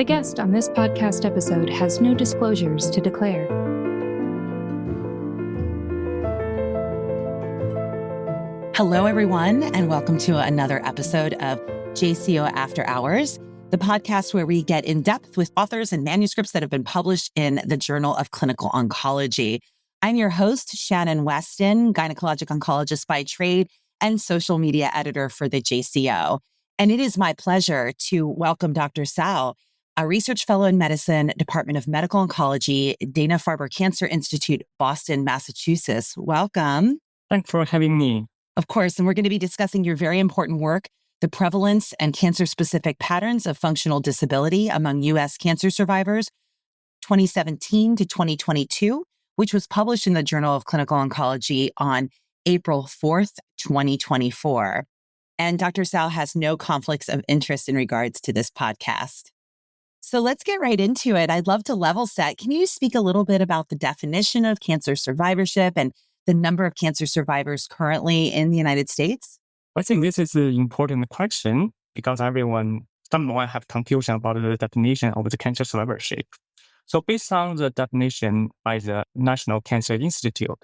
The guest on this podcast episode has no disclosures to declare. Hello, everyone, and welcome to another episode of JCO After Hours, the podcast where we get in depth with authors and manuscripts that have been published in the Journal of Clinical Oncology. I'm your host, Shannon Westin, gynecologic oncologist by trade and social media editor for the JCO. And it is my pleasure to welcome Dr. Tsao, a research fellow in medicine, Department of Medical Oncology, Dana-Farber Cancer Institute, Boston, Massachusetts. Welcome. Thanks for having me. Of course, and we're going to be discussing your very important work, The Prevalence and Cancer-Specific Patterns of Functional Disability Among U.S. Cancer Survivors, 2017 to 2022, which was published in the Journal of Clinical Oncology on April 4th, 2024. And Dr. Tsao has no conflicts of interest in regards to this podcast. So let's get right into it. I'd love to level set. Can you speak a little bit about the definition of cancer survivorship and the number of cancer survivors currently in the United States? I think this is an important question because someone have confusion about the definition of the cancer survivorship. So based on the definition by the National Cancer Institute,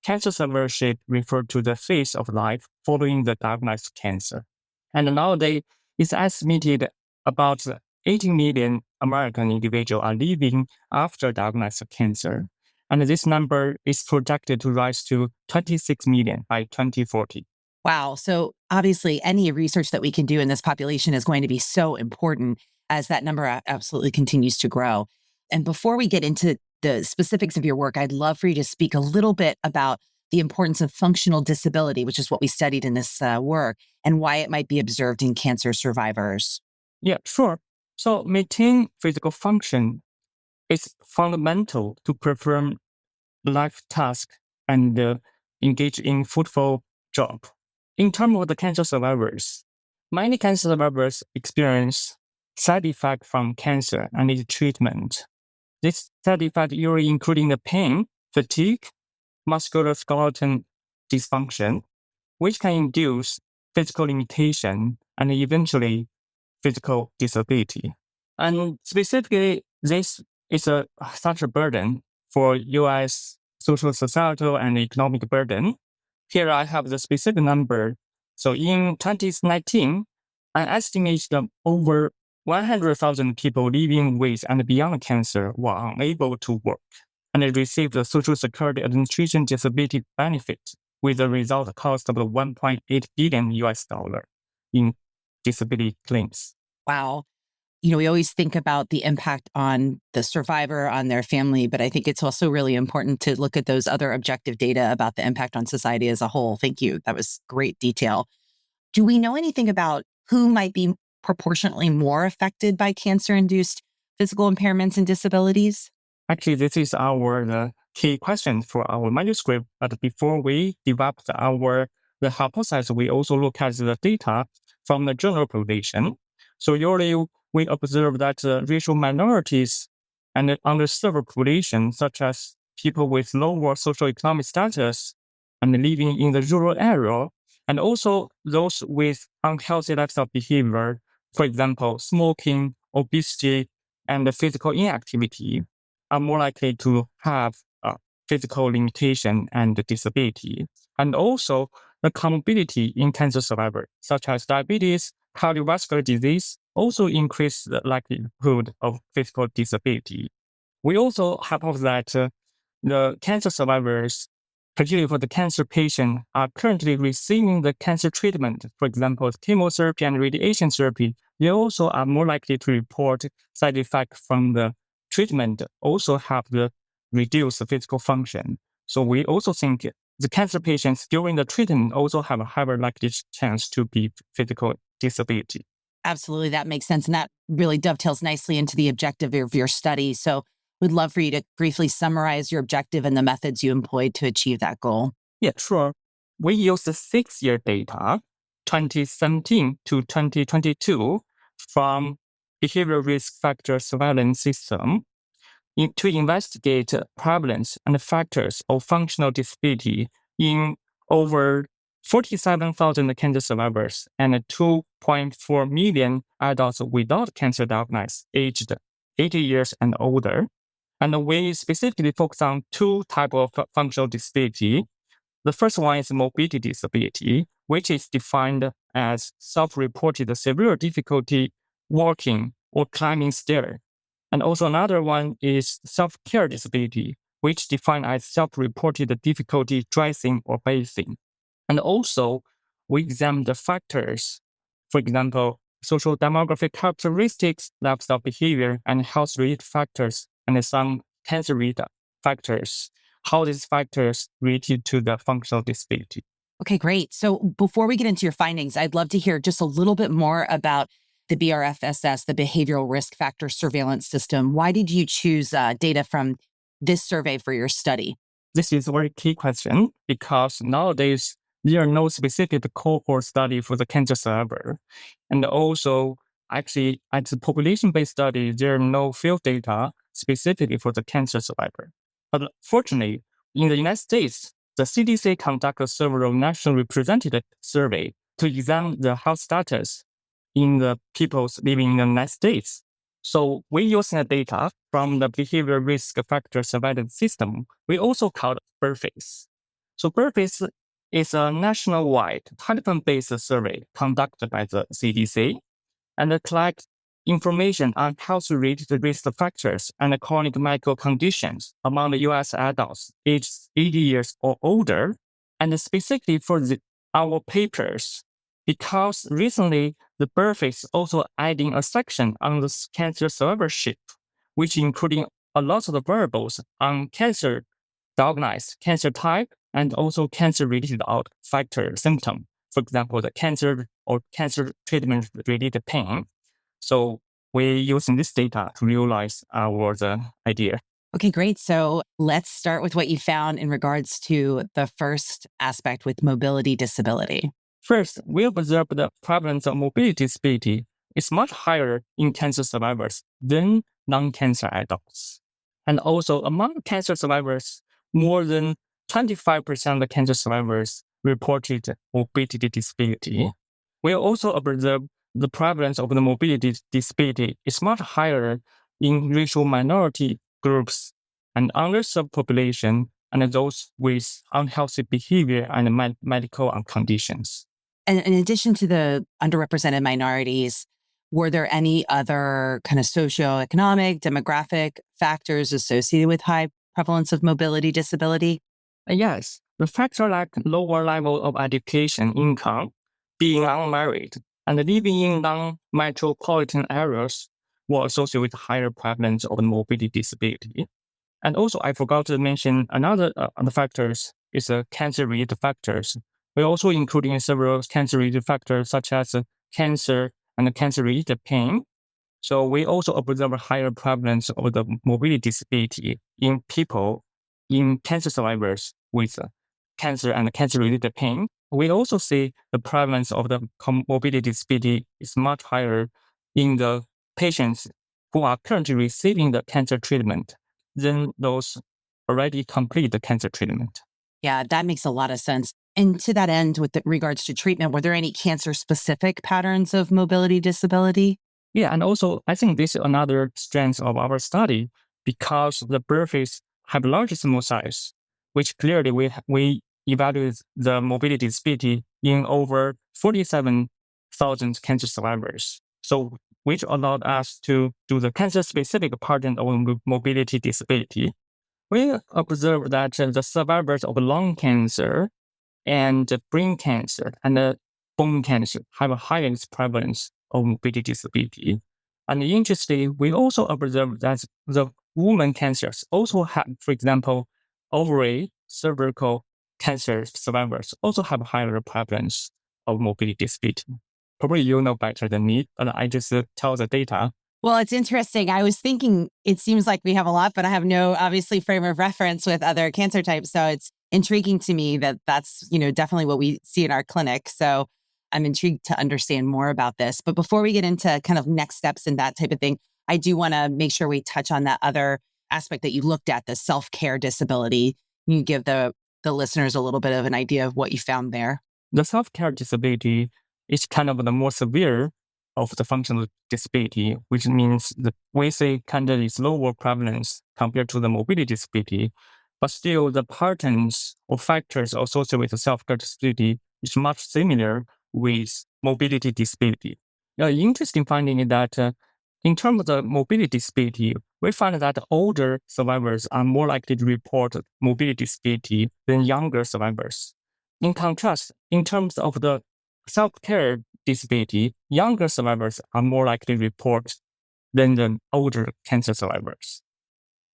cancer survivorship refers to the phase of life following the diagnosis of cancer. And nowadays, it's estimated about 18 million American individuals are living after diagnosis of cancer. And this number is projected to rise to 26 million by 2040. Wow. So obviously, any research that we can do in this population is going to be so important as that number absolutely continues to grow. And before we get into the specifics of your work, I'd love for you to speak a little bit about the importance of functional disability, which is what we studied in this work, and why it might be observed in cancer survivors. Yeah, sure. So maintain physical function is fundamental to perform life tasks and engage in fruitful job. In terms of the cancer survivors, many cancer survivors experience side effects from cancer and its treatment. This side effect usually including the pain, fatigue, musculoskeletal dysfunction, which can induce physical limitation and eventually physical disability. And specifically, this is such a burden for U.S. social, societal, and economic burden. Here I have the specific number. So in 2019, an estimated over 100,000 people living with and beyond cancer were unable to work and they received the Social Security Administration disability benefit with a result cost of $1.8 billion in disability claims. Wow. We always think about the impact on the survivor, on their family, but I think it's also really important to look at those other objective data about the impact on society as a whole. Thank you. That was great detail. Do we know anything about who might be proportionately more affected by cancer-induced physical impairments and disabilities? Actually, this is the key question for our manuscript. But before we developed the hypothesis, we also look at the data from the general population. So usually we observe that racial minorities and underserved population, such as people with lower socioeconomic status and living in the rural area, and also those with unhealthy lifestyle behavior, for example, smoking, obesity, and physical inactivity, are more likely to have physical limitation and disability. And also the comorbidity in cancer survivors, such as diabetes, cardiovascular disease, also increase the likelihood of physical disability. We also hypothesize that the cancer survivors, particularly for the cancer patient, are currently receiving the cancer treatment, for example, chemotherapy and radiation therapy. They also are more likely to report side effects from the treatment, also have the reduced physical function. So we also think the cancer patients during the treatment also have a higher likely chance to be physical disability. Absolutely. That makes sense. And that really dovetails nicely into the objective of your study. So we'd love for you to briefly summarize your objective and the methods you employed to achieve that goal. Yeah, sure. We used the 6-year data, 2017 to 2022, from behavioral risk factor surveillance system to investigate prevalence and factors of functional disability in over 47,000 cancer survivors and 2.4 million adults without cancer diagnosis aged 80 years and older. And we specifically focus on two types of functional disability. The first one is mobility disability, which is defined as self-reported severe difficulty walking or climbing stairs. And also another one is self-care disability, which is defined as self-reported difficulty dressing or bathing. And also, we examine the factors, for example, social demographic characteristics, lifestyle behavior, and health-related factors, and some cancer-related factors, how these factors related to the functional disability. Okay, great. So before we get into your findings, I'd love to hear just a little bit more about the BRFSS, the Behavioral Risk Factor Surveillance System. Why did you choose data from this survey for your study? This is a very key question because nowadays there are no specific cohort study for the cancer survivor. And also, actually, at the population-based study, there are no field data specifically for the cancer survivor. But fortunately, in the United States, the CDC conducted several national representative surveys to examine the health status in the people living in the United States. So we use the data from the behavioral risk factor surveillance system. We also call it BRFIS. So BRFIS is a nationwide telephone-based survey conducted by the CDC and collects information on health-related risk factors and chronic medical conditions among the U.S. adults aged 80 years or older, and specifically for our papers, because recently the BRFIS also adding a section on the cancer survivorship, which including a lot of the variables on cancer diagnosis, cancer type, and also cancer-related factor symptom. For example, the cancer or cancer treatment-related pain. So we're using this data to realize our idea. Okay, great. So let's start with what you found in regards to the first aspect with mobility disability. First, we observed the prevalence of mobility disability is much higher in cancer survivors than non-cancer adults. And also among cancer survivors, more than 25% of the cancer survivors reported mobility disability. We also observed the prevalence of the mobility disability is much higher in racial minority groups and underserved population and those with unhealthy behavior and medical conditions. And in addition to the underrepresented minorities, were there any other kind of socioeconomic, demographic factors associated with high prevalence of mobility disability? Yes, the factor like lower level of education, income, being unmarried, and living in non-metropolitan areas were associated with higher prevalence of mobility disability. And also, I forgot to mention another the factors is cancer-related factors. We're also including several cancer-related factors such as cancer and cancer-related pain. So we also observe a higher prevalence of the mobility disability in people, in cancer survivors with cancer and cancer-related pain. We also see the prevalence of the mobility disability is much higher in the patients who are currently receiving the cancer treatment than those already complete the cancer treatment. Yeah, that makes a lot of sense. And to that end, with regards to treatment, were there any cancer-specific patterns of mobility disability? Yeah, and also I think this is another strength of our study because the BRFIS have large sample size, which clearly we evaluate the mobility disability in over 47,000 cancer survivors. So which allowed us to do the cancer-specific pattern of mobility disability. We observed that the survivors of lung cancer and brain cancer and bone cancer have a highest prevalence of mobility disability. And interestingly, we also observed that the women cancers also have, for example, ovary, cervical cancer survivors also have higher prevalence of mobility disability. Probably you know better than me, but I just tell the data. Well, it's interesting. I was thinking it seems like we have a lot, but I have no obviously frame of reference with other cancer types. So it's intriguing to me that that's, definitely what we see in our clinic. So I'm intrigued to understand more about this. But before we get into kind of next steps and that type of thing, I do want to make sure we touch on that other aspect that you looked at, the self-care disability. Can you give the listeners a little bit of an idea of what you found there? The self-care disability is kind of the more severe of the functional disability, which means that we say kind of is lower prevalence compared to the mobility disability, but still the patterns or factors associated with the self-care disability is much similar with mobility disability. The interesting finding is that in terms of the mobility disability, we find that older survivors are more likely to report mobility disability than younger survivors. In contrast, in terms of the self-care disability, younger survivors are more likely to report than the older cancer survivors.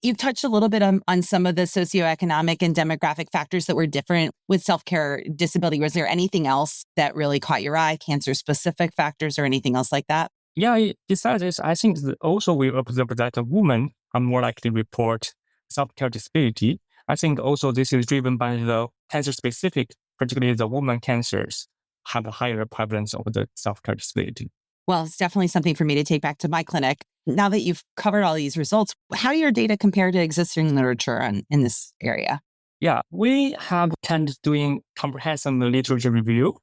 You've touched a little bit on some of the socioeconomic and demographic factors that were different with self-care disability. Was there anything else that really caught your eye, cancer-specific factors or anything else like that? Yeah, besides this, I think that also we observe that women are more likely to report self-care disability. I think also this is driven by the cancer-specific, particularly the woman cancers, have a higher prevalence of the self-care disability. Well, it's definitely something for me to take back to my clinic. Now that you've covered all these results, how do your data compare to existing literature in this area? Yeah, we have kind of doing comprehensive literature review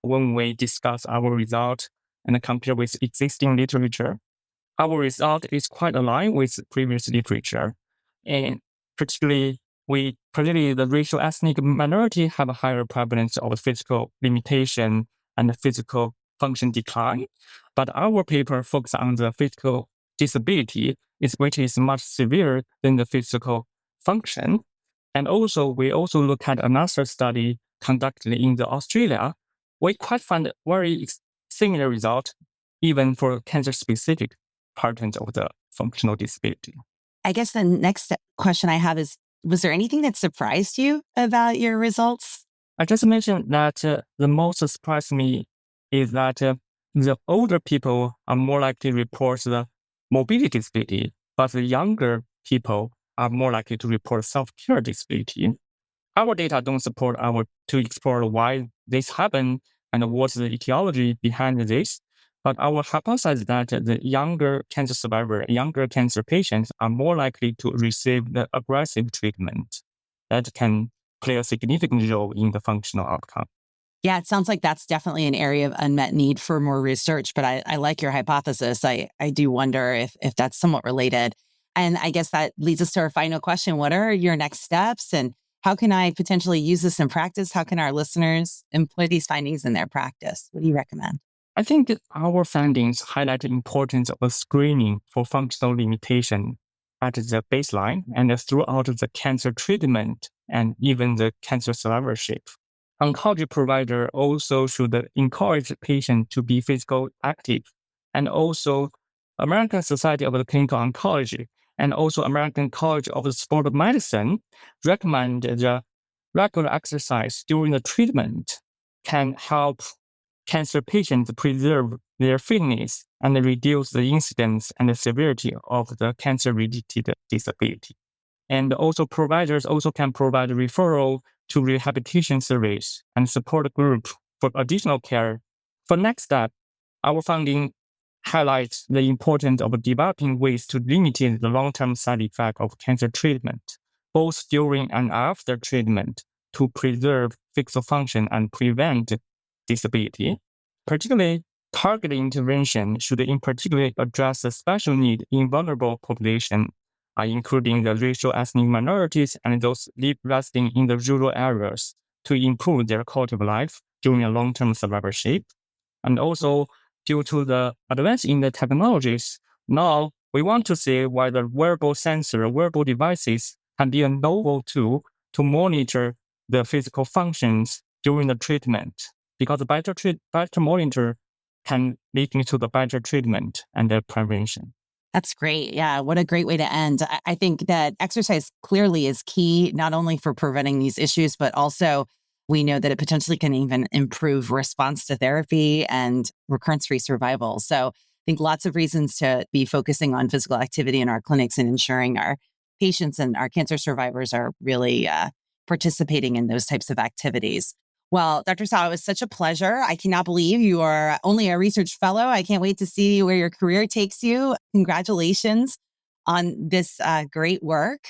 when we discuss our result and compare with existing literature. Our result is quite aligned with previous literature. And particularly the racial ethnic minority have a higher prevalence of physical limitation and physical function decline. But our paper focuses on the physical disability, which is much severe than the physical function. And also, we also look at another study conducted in the Australia. We quite find very similar result, even for cancer-specific patterns of the functional disability. I guess the next question I have is, was there anything that surprised you about your results? I just mentioned that the most surprised me is that the older people are more likely to report the mobility disability, but the younger people are more likely to report self-care disability. Our data don't support to explore why this happened and what's the etiology behind this. But our hypothesis is that the younger cancer survivor, younger cancer patients are more likely to receive the aggressive treatment that can play a significant role in the functional outcome. Yeah, it sounds like that's definitely an area of unmet need for more research, but I like your hypothesis. I do wonder if that's somewhat related. And I guess that leads us to our final question. What are your next steps and how can I potentially use this in practice? How can our listeners employ these findings in their practice? What do you recommend? I think that our findings highlight the importance of screening for functional limitation at the baseline and throughout the cancer treatment and even the cancer survivorship. Oncology provider also should encourage patients to be physically active, and also American Society of Clinical Oncology and also American College of Sport Medicine recommend the regular exercise during the treatment can help cancer patients preserve their fitness and reduce the incidence and the severity of the cancer-related disability. And also providers also can provide referral to rehabilitation service and support group for additional care. For next step, our finding highlights the importance of developing ways to limit the long-term side effect of cancer treatment, both during and after treatment, to preserve physical function and prevent disability. Particularly, targeted intervention should in particular address the special need in vulnerable population, including the racial ethnic minorities and those residing in the rural areas, to improve their quality of life during a long-term survivorship. And also, due to the advance in the technologies, now we want to see whether wearable devices can be a novel tool to monitor the physical functions during the treatment, because better monitor can lead to the better treatment and the prevention. That's great. Yeah, what a great way to end. I think that exercise clearly is key, not only for preventing these issues, but also we know that it potentially can even improve response to therapy and recurrence-free survival. So I think lots of reasons to be focusing on physical activity in our clinics and ensuring our patients and our cancer survivors are really participating in those types of activities. Well, Dr. Sao, it was such a pleasure. I cannot believe you are only a research fellow. I can't wait to see where your career takes you. Congratulations on this great work.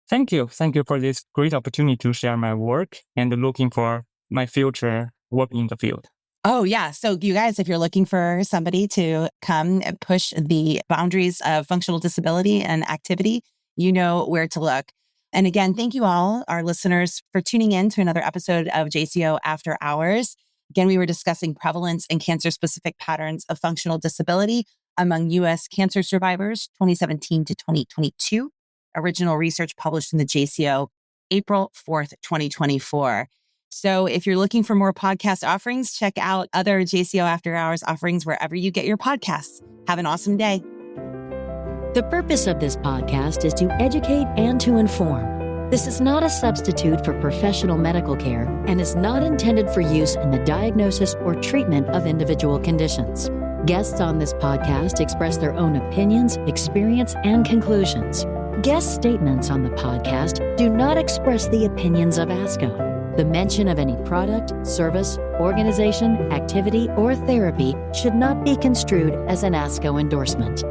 Thank you. Thank you for this great opportunity to share my work and looking for my future work in the field. Oh, yeah. So you guys, if you're looking for somebody to come and push the boundaries of functional disability and activity, you know where to look. And again, thank you all, our listeners, for tuning in to another episode of JCO After Hours. Again, we were discussing prevalence and cancer-specific patterns of functional disability among U.S. cancer survivors, 2017 to 2022. Original research published in the JCO, April 4th, 2024. So if you're looking for more podcast offerings, check out other JCO After Hours offerings wherever you get your podcasts. Have an awesome day. The purpose of this podcast is to educate and to inform. This is not a substitute for professional medical care and is not intended for use in the diagnosis or treatment of individual conditions. Guests on this podcast express their own opinions, experience, and conclusions. Guest statements on the podcast do not express the opinions of ASCO. The mention of any product, service, organization, activity, or therapy should not be construed as an ASCO endorsement.